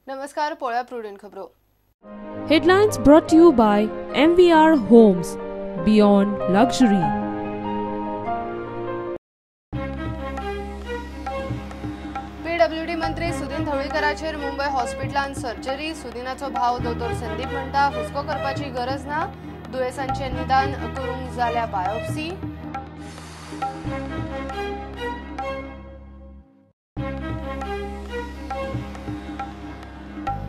नमस्कार, पोळ्या प्रुडंट खबरो. Headlines brought to you by MVR Homes, Beyond Luxury. PWD मंत्री सुदीन ढवळीकराचेर मुंबई हॉस्पिटलांत सर्जरी. सुदीनाचो भाव दोतोर संदीप म्हणटा हुस्को करपाची गरज ना, दुयेंसांचे निदान करूंक जाल्या बायोप्सी.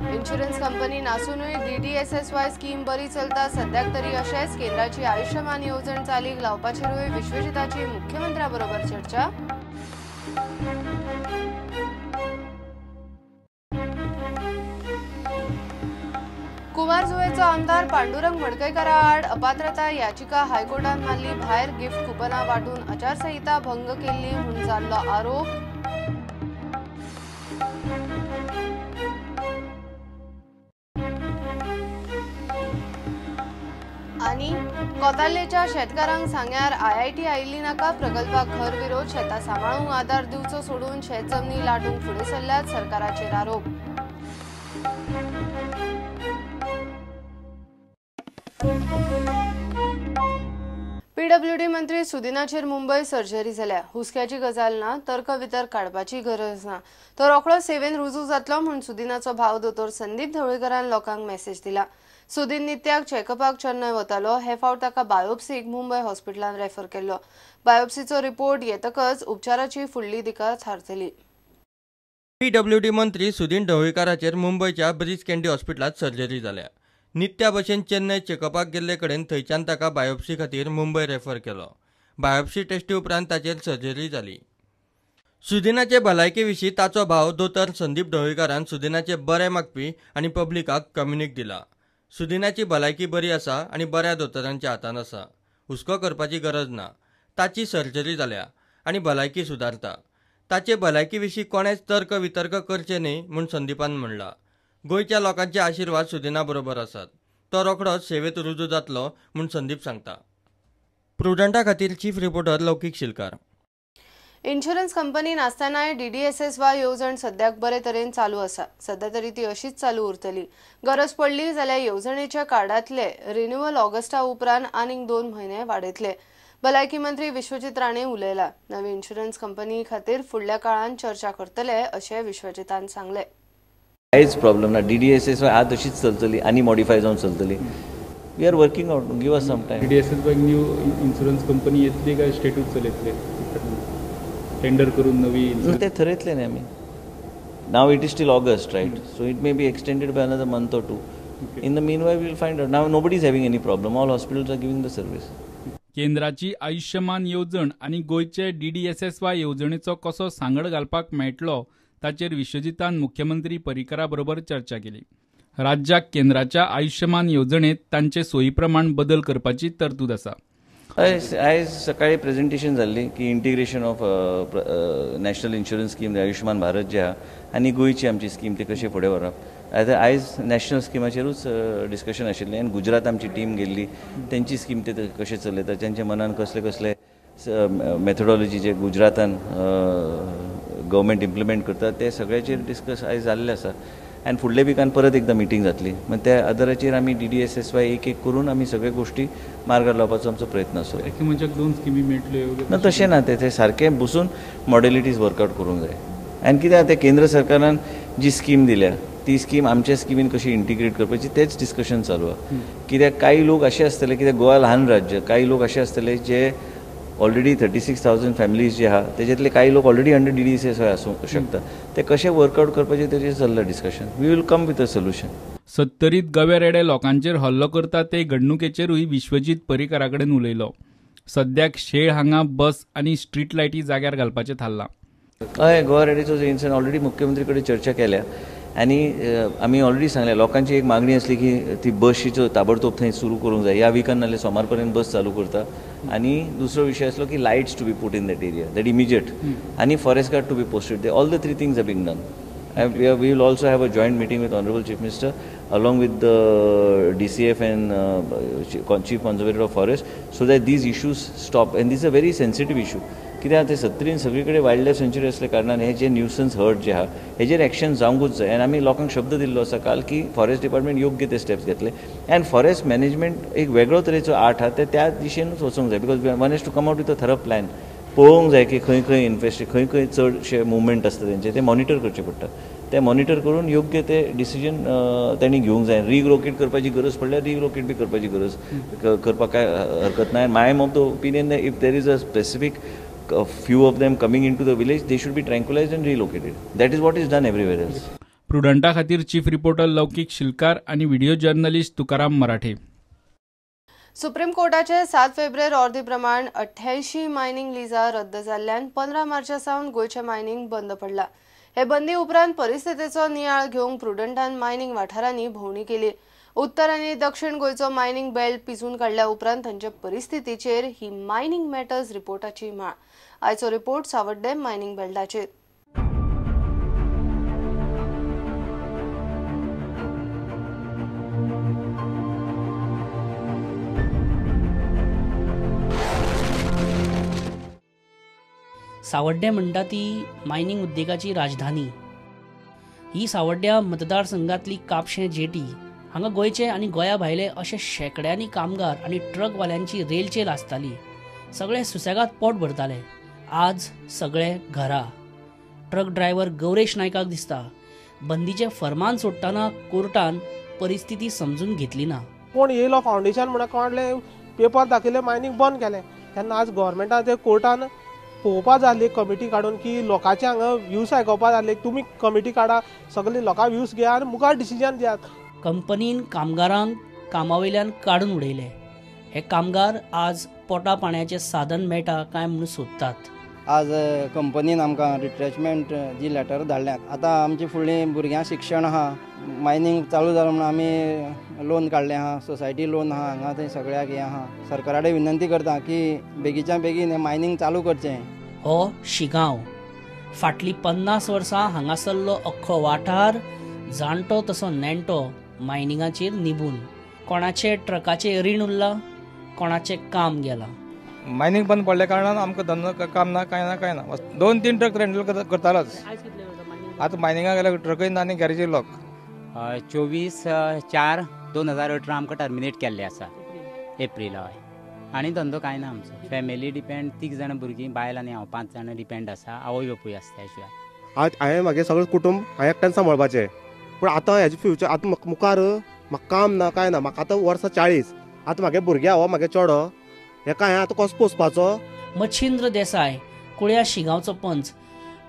इन्शुरन्स कंपनी नासूनय DDSSY स्कीम बरी चलता. सद्याक तरी अशेंच केंद्राची आयुष्यमान येवजण चालीक लावपाचेरूय विश्वजिताची मुख्यमंत्र्याबरोबर चर्चा. कुमारजुवेचो आमदार पांडुरंग मडकयकारा आड अपात्रता याचिका हायकोर्टान मारली भायर. गिफ्ट कुपनां वाटून आचारसंहिता भंग केल्ली म्हूण जाल्लो आरोप. आणि कोताल्लेच्या शेतकारांक सांग्यार IIT आयिल्ली नाका. प्रकल्पाक खर विरोध. शेतां सांबाळूंक आदार दिवचो सोडून शेत जमनी लाटूंक फुडें सरल्यात सरकाराचेर आरोप. पीडब्ल्यूडी मंत्री सुदीनाचेर मुंबय सर्जरी जाल्या. हुस्क्याची गजाल ना, तर्क वितर्क काडपाची गरज ना, तो रोखडो सेवेन रुजू जातलो म्हूण सुदीनाचो भाव दोतोर संदीप ढवळीकरान लोकांक मेसेज दिला. सुदीन नित्याक चेकअपाक चेन्नय वतालो. हे फावट ताका बायोप्सीक मुंबय हॉस्पिटलांत रेफर केल्लो. बायोप्सीचो रिपोर्ट येतकच उपचाराची फुडली दिका थारतली. पीडब्ल्यूडी मंत्री सुदीन ढवळीकराचेर मुंबयच्या ब्रीच कँडी हॉस्पिटलांत सर्जरी जाल्या. नित्या भशेन चेन्नय चेकअपाक गेल्ले कडेन थंयच्यान ताका बायोप्सी खातीर मुंबय रेफर केलो. बायोप्सी टेस्टी उपरांत ताचेर सर्जरी जाली. सुदीनाचे भलायके विशीं ताचो भाव दोतोर संदीप ढवळीकरान सुदीनाचे बरे मागपी आनी पब्लिकाक कम्युनिक दिला. सुदीनाची भलायकी बरी आसा आनी बऱ्या दोतोरांच्या हातान आसा. हुस्को करपाची गरज ना. ताची सर्जरी जाल्या आनी भलायकी सुदारता. ताचे भलायकी विशीं कोणेच तर्क वितर्क करचे न्ही म्हूण संदीपान म्हणला. गोंयच्या लोकांचे आशिर्वाद सुदीना बरोबर आसात. तो रोखडोच सेवेत रुजू जातलो म्हूण संदीप सांगता. प्रुडंटा खातीर chief reporter Laukik Shilkar. Insurance company नासतनाय DDSSY येवजण सद्याक बरे तरेन चालू आसा. सध्या तरी ती अशीच चालू उरतली. गरज पडली जाल्यार येवजणेच्या कार्डातले रिन्युअल ऑगस्टा उपरांत आनीक 2 म्हयने वाडयतले. भलायकी मंत्री विश्वजीत राणे उलयला. नवी इन्शुरन्स कंपनी खातीर फुडल्या काळात चर्चा करतले अशें विश्वजितान सांगले. कांयच प्रॉब्लेम ना. DDSSY आज तशीच चलतली आनी मॉडिफाय जावन चलतली. We are working out. Give us some time. DDSSY new insurance company येतली काय स्टेटूच चलयतले टेंडर करून नवी ते ठरयतले न्ही आमी. Now it is still August, right? So it may be extended by another month or 2. In the meanwhile we will find out. Now nobody is having any problem. All hospitals are giving the service. केंद्राची आयुष्यमान येवजण आनी गोयचे DDSSY येवजणेचो कसो सांगड घालपाक मेळटलो ताचेर विश्वजितान मुख्यमंत्री पर्रीकरा बरोबर चर्चा केली. राज्याक केंद्राच्या आयुष्यमान येवजणेत तांचे सोयी प्रमाण बदल करपाची तरतूद आसा. आयज सकाळी प्रेझेंटेशन जाल्ली की integration of national insurance scheme Ayushman Bharat जे आहा आनी गोंयची आमची स्कीम ती कशी फुडें व्हरप. आयज नॅशनल स्किमाचेरूच डिस्कशन आशिल्लें आनी गुजरात आमची टीम गेल्ली. तेंची स्कीम ते कशें चलयता, तेंच्या मनान कसले कसले मेथडॉलॉजी जे गुजरातान गव्हर्मेंट इम्प्लिमेंट करता ते सगळ्याचेर डिस्कस आयज जाल्लें आसा. आनी फुडल्या विकान परत एकदां मिटींग जातली. मागीर त्या आदाराचेर आमी DDSSY एक एक करून आमी सगळे गोश्टी मार्गार लावपाचो आमचो प्रयत्न आसता. म्हणजे 2 स्किमी मेळटल्यो ना, तशें ना. ते सारकें बसून मॉडेलिटीज वर्कआउट करूंक जाय. आनी कित्याक ते केंद्र सरकारान जी स्कीम दिल्या ती स्कीम आमच्या स्किमीन कशी इंटिग्रेट करपाची तेच डिस्कशन चालू आहा. कित्याक काही लोक असे आसतले, कित्याक गोवा ल्हान राज्य, काही लोक असे आसतले जे ऑलरेडी 36,000 फॅमिलीज जे आहा तेजेंतले काही लोक ऑलरेडी अंडर DDSSY आसूंक शकता. ते कशें वर्कआउट करपाचें तेजेर चल्लां discussion. We will come with a solution. 70 गवे रेडे लोकांचेर हल्लो करता ते घडणुकेचेरूय विश्वजीत पर्रीकरा कडेन उलयलो. सद्याक शेळ हांगा बस आनी स्ट्रीट लायटी जाग्यार घालपाचें थारलां. हय, गोवा रेडीचो इन्सिडंट ऑलरेडी मुख्यमंत्री कडेन चर्चा केल्या आनी आमी ऑलरेडी सांगलें. लोकांची एक मागणी आसली की ती बशीचो ताबडतोब थंय सुरू करूंक जाय. ह्या विकान नाल्यार सोमार पर्यंत बस चालू करता. आनी दुसरो विशय आसलो की lights to be put in that area, that immediate, आनी forest guard to be posted. All the 3 things are being done. We will also have a joint meeting with Honorable Chief Minister along with the DCF and Chief Conservator of Forest so that these issues stop. And this is a very sensitive issue. कित्याक ते 70 सगळे कडेन wild life सँच्युरी असल्या कारणान हे जे nuisance hurt जे आहा हेजेर एक्शन जावंकूच जाय. आनी आमी लोकांक शब्द दिल्लो आसा काल की फॉरेस्ट डिपार्टमेंट योग्य ते स्टेप्स घेतले एंड फॉरेस्ट मॅनेजमेंट एक वेगळो तरेचो आर्ट आहा ते त्या दिशेनूच वचूंक जाय. Because one has to come out with a thorough plan. पळोवंक जाय की खंय खंय खंय चडशे मुवमेंट आसता तेंचे ते मॉनिटर करचे पडटा. ते मॉनिटर करून योग्य ते डिसिजन त्यांनी घेवंक जाय. रिलोकेट करपाची गरज पडल्यार रिलोकेट बी करपाची गरज करपाक काय हरकत ना. I am of the opinion that if there is a specific few of them coming into the village, they should be tranquilized and relocated. That is what is done everywhere else. प्रुडंटा खातीर chief reporter लौकिक शिलकार आणि video journalist Tukaram मराठे. Supreme कोर्टाचे 7 February ऑर्दी प्रमाण 88 mining Lija रद्द जाल्ल्यान 15 मार्चा सावन गोयचे mining बंद पडला. हे बंदी उपरांत परिस्थितीचो नियाळ घेवंक प्रुडंटान मायनिंग वाठारांनी भोंवडी केली. उत्तर आणि दक्षिण गोयचो मायनिंग बेल्ट पिसून काडल्या उपरांत तांचे परिस्थितीचेर ही मायनिंग मॅटर्स रिपोर्टाची माळ. आयचो रिपोर्ट सावड्डे मायनिंग बेल्टाचेर. सावड्डे म्हणटा ती मायनिंग उद्देगाची राजधानी. ही सावड्ड्या मतदारसंघातली कापशें जेटी. हांगा गोयचे आनी गोंया भायले अशे शेकड्यांनी कामगार आनी ट्रकवाल्यांची रेलचेल आसताली. सगळे सुसेगाद पोट भरताले. आज सगळे घरा. ट्रक ड्रायव्हर गौरेश नायकाक दिसता बंदीचे फर्मान सोडटाना कोर्टान परिस्थिती समजून घेतली ना. कोण येयलो फावंडेशन म्हणून कोणले पेपर दाखयले मायनिंग बंद केले तेन्ना आज गव्हर्मेंटान ते कोर्टान पळोवपा जाय कमिटी काडून की लोकांचे हांगा व्ह्यूज आयकोवपा जाय. तुमी कमिटी काडा सगळे लोकां व्ह्यूज घेया आनी मुखार डिसिजन दियात. कंपनीन कामगारांक कामावयल्यान काडून उडयले. हे कामगार आज पोटा पाण्याचे साधन मेळटा काय म्हणून सोदतात. आज कंपनीन आमकां रिट्रेचमेंट जी लेटर धाडल्यात. आतां आमची फुडलीं भुरग्यां शिक्षण आहा. मायनिंग चालू जालें म्हणून आमी लोन काडलें आहा. सोसायटी लोन आहा हांगा थंय सगळ्याक हें आहा. सरकारा कडेन विनंती करता की बेगीच्या बेगीन हें मायनिंग चालू करचें. हो शिगांव. फाटलीं 50 वर्सां हांगासरलो अख्खो वाठार जाणटो तसो नेणटो मायनिंगाचेर निबून. कोणाचे ट्रकाचे रीण उरला, कोणाचे काम गेला. मायनिंग बंद पडल्या कारणान आमकां धंदो काम ना काय ना. 2-3 ट्रक रेंटल करतालोच. आतां मायनिंगाक गेल्यार ट्रकय ना आनी गॅरेजी लॉक. 24/4/2018 आमकां टर्मिनेट केल्ले आसा एप्रील. हय आनी धंदो काय ना आमचो. फॅमिली डिपेंड 3 जाणां भुरगीं बायल आनी हांव 5 जाणां डिपेंड आसा. आवय बापूय आसता त्या शिवाय. हांवें म्हागे सगळें कुटुंब हांवें एकट्यान सांबाळपाचें. पूण आतां हेजें फ्युचर आतां मुखार म्हाका काम ना काय ना. म्हाका आतां वर्सां 40. आतां म्हागे भुरगे हांव म्हागे चेडो हेका हांवें आतां कसो पोसपाचो. मच्छिंद्र देसाय कुळ्या शिगांवचो पंच.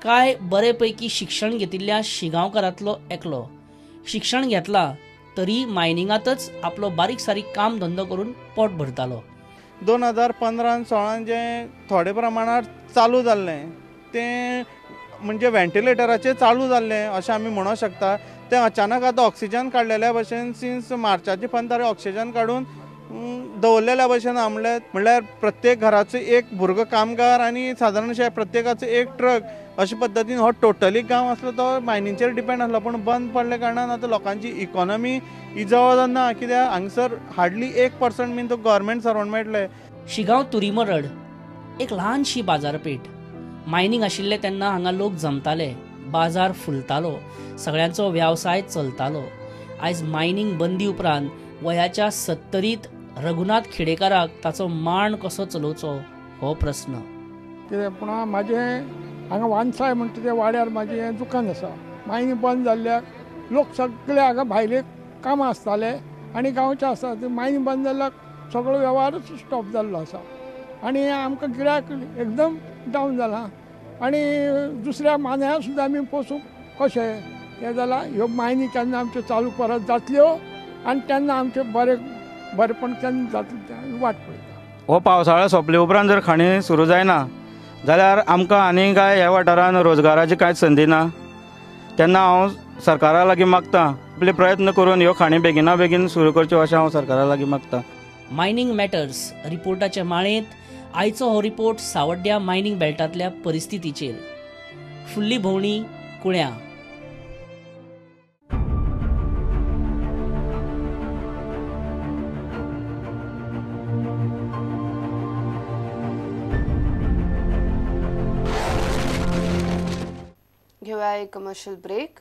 काय बरे पैकी शिक्षण घेतिल्ल्या शिगांवकारांतलो एकलो. शिक्षण घेतला तरी मायनिंगातच आपलो बारीक सारीक काम धंदो करून पोट भरतालो. 2015-16 जे थोडे प्रमाणात चालू जाल्लें तें म्हणजे व्हेंटिलेटराचेर चालू जाल्लें अशें आमी म्हणूंक शकता. तें अचानक आतां ऑक्सिजन काडलेल्या भशेन सिन्स मार्चाचे 15 ऑक्सिजन काडून दवरलेल्या भशेन म्हणल्यार प्रत्येक घराचो एक भुरगो कामगार आनी सादारणशे प्रत्येकाचो एक ट्रक अशे पद्दतीन हो टोटली गांव आसलो तो मायनिंगचेर डिपेंड आसलो. पूण बंद पडले कारणान आतां लोकांची इकॉनॉमी इजव ना. कित्याक हांगसर हार्डली 1% बीन तो गव्हर्मेंट सर्वंट मेळटले. शिगांव तुरीमरड एक ल्हानशी बाजारपेठ. मायनिंग आशिल्ले तेन्ना हांगा लोक जमताले. बाजार फुलतालो. सगळ्यांचो वेवसाय चलतालो. आयज मायनिंग बंदी उपरांत वयाच्या 70रीत रघुनाथ खेडेकाराक ताचो मांड कसो चलोवचो हो प्रस्न. कित्याक पूण म्हाजें हांगा वानसाय म्हणटा त्या वाड्यार म्हाजें दुकान आसा. मायनिंग बंद जाल्ल्याक लोक सगळे हांगा भायले कामां आसताले आनी गांवचे आसा. मायनिंग बंद जाल्ल्याक सगळो वेव्हारूच स्टॉप जाल्लो आसा आनी आमकां गिरायक एकदम डावन जालां. आनी दुसऱ्या मान्यार सुद्दां आमी पोसूंक कशें हें जालां. ह्यो मायनिंग केन्ना आमच्यो चालू परत जातल्यो आनी तेन्ना आमचें बरेंपण केन्ना जातलें वाट पळयता. हो पावसाळो सोंपले उपरांत जर खाणी सुरू जायना जाल्यार आमकां आनी काय ह्या वाठारान रोजगाराची कांयच संदी ना. तेन्ना हांव सरकारा लागीं मागतां आपले प्रयत्न करून ह्यो खाणी बेगिना बेगीन सुरू करच्यो अशें हांव सरकारा लागीं मागतां. मायनिंग मॅटर्स रिपोर्टाच्या माळेंत आयचो हो रिपोर्ट सावड्ड्या मायनिंग बेल्टांतल्या परिस्थितीचेर. फुडली भोंवडी कुळ्या. घेऊया एक कमर्शियल ब्रेक.